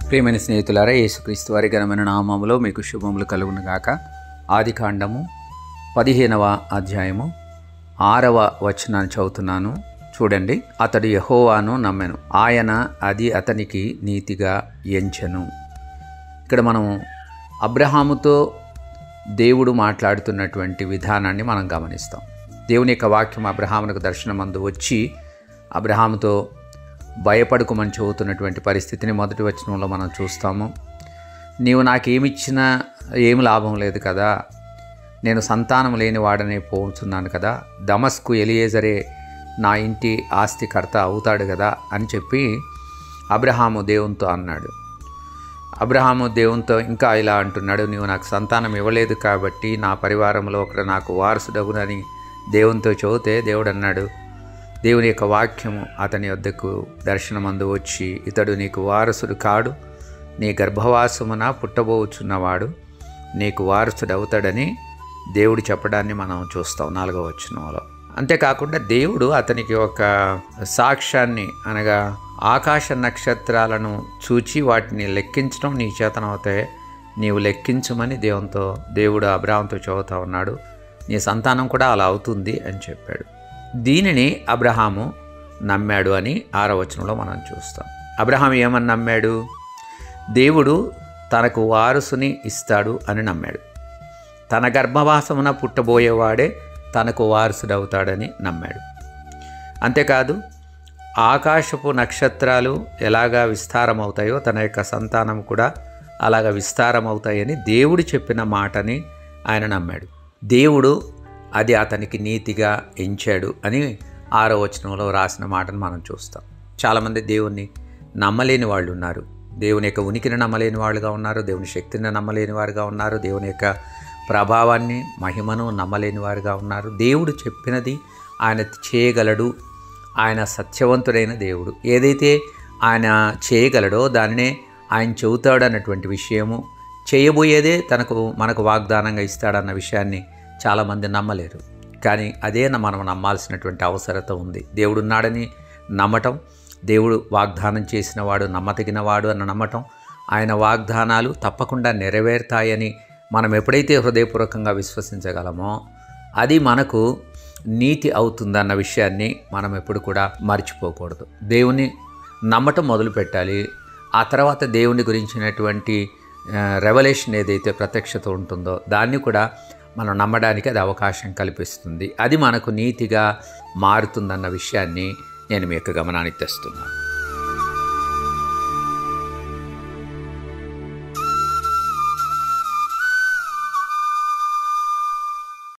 ప్రియమైన స్నేహితులారా, యేసుక్రీస్తు వారి ఘనమైన నామములో మీకు శుభములు కలుగును గాక. ఆదికాండము 15వ అధ్యాయము 6వ వచనాన్ని చదువుతున్నాను. చూడండి. అతడు యెహోవాను నమ్మెను, ఆయన అది అతనికి నీతిగా ఎంచెను. ఇక్కడ మనం అబ్రహాముతో దేవుడు మాట్లాడుతున్నటువంటి విధానాన్ని మనం గమనిస్తాం. దేవుని యొక్క వాక్యం అబ్రహామునకు దర్శనమందు వచ్చి అబ్రహాముతో భయపడుకోమని చెబుతున్నటువంటి పరిస్థితిని మొదటి వచనంలో మనం చూస్తాము. నీవు నాకేమిచ్చినా ఏమి లాభం లేదు కదా, నేను సంతానం లేని వాడనే పోతున్నాను కదా, దమస్కు ఎలియేజరే నా ఇంటి ఆస్తికర్త అవుతాడు కదా అని చెప్పి అబ్రహాము దేవునితో అన్నాడు. అబ్రహాము దేవునితో ఇంకా ఇలా అంటున్నాడు, నీవు నాకు సంతానం ఇవ్వలేదు కాబట్టి నా పరివారంలో ఒకడు నాకు వారసుడగునని దేవునితో చెబితే దేవుడు అన్నాడు, దేవుని యొక్క వాక్యము అతని వద్దకు దర్శనమందు వచ్చి, ఇతడు నీకు వారసుడు కాడు, నీ గర్భవాసమున పుట్టబోచున్నవాడు నీకు వారసుడు అవుతాడని దేవుడు చెప్పడాన్ని మనం చూస్తాం 4వ వచనంలో. అంతేకాకుండా దేవుడు అతనికి ఒక సాక్ష్యాన్ని, అనగా ఆకాశ నక్షత్రాలను చూచి వాటిని లెక్కించడం నీ చేతనవుతాయి, నీవు లెక్కించమని దేవుడు అబ్రహాముతో చెబుతా ఉన్నాడు. నీ సంతానం కూడా అలా అవుతుంది అని చెప్పాడు. దీనిని అబ్రహాము నమ్మాడు అని 6వ వచనంలో మనం చూస్తాం. అబ్రహాము ఏమని నమ్మాడు? దేవుడు తనకు వారసుని ఇస్తాడు అని నమ్మాడు. తన గర్భవాసమున పుట్టబోయేవాడే తనకు వారసుడవుతాడని నమ్మాడు. అంతేకాదు, ఆకాశపు నక్షత్రాలు ఎలాగా విస్తారమవుతాయో తన యొక్క సంతానం కూడా అలాగా విస్తారమవుతాయని దేవుడు చెప్పిన మాటని ఆయన నమ్మాడు. దేవుడు అది అతనికి నీతిగా ఎంచాడు అని 6వ వచనంలో రాసిన మాటను మనం చూస్తాం. చాలామంది దేవుణ్ణి నమ్మలేని వాళ్ళు ఉన్నారు, దేవుని యొక్క ఉనికిని నమ్మలేని వాళ్ళుగా ఉన్నారు, దేవుని శక్తిని నమ్మలేని వారుగా ఉన్నారు, దేవుని యొక్క ప్రభావాన్ని మహిమను నమ్మలేని వారుగా ఉన్నారు. దేవుడు చెప్పినది ఆయన చేయగలడు, ఆయన సత్యవంతుడైన దేవుడు. ఏదైతే ఆయన చేయగలడో దానినే ఆయన చెబుతాడు అన్నటువంటి విషయము, చేయబోయేదే మనకు వాగ్దానంగా ఇస్తాడన్న విషయాన్ని చాలామంది నమ్మలేరు. కానీ అదే మనం నమ్మాల్సినటువంటి అవసరత ఉంది. దేవుడున్నాడని నమ్మటం, దేవుడు వాగ్దానం చేసినవాడు నమ్మతగినవాడు అని నమ్మటం, ఆయన వాగ్దానాలు తప్పకుండా నెరవేరుతాయని మనం ఎప్పుడైతే హృదయపూర్వకంగా విశ్వసించగలమో అది మనకు నీతి అవుతుందన్న విషయాన్ని మనం ఎప్పుడు కూడా మర్చిపోకూడదు. దేవుని నమ్మటం మొదలుపెట్టాలి. ఆ తర్వాత దేవుని గురించినటువంటి రెవల్యూషన్ ఏదైతే ప్రత్యక్షత ఉంటుందో దాన్ని కూడా మనం నమ్మడానికి అది అవకాశం కల్పిస్తుంది. అది మనకు నీతిగా మారుతుందన్న విషయాన్ని నేను మీ యొక్క గమనానికి తెస్తున్నాను.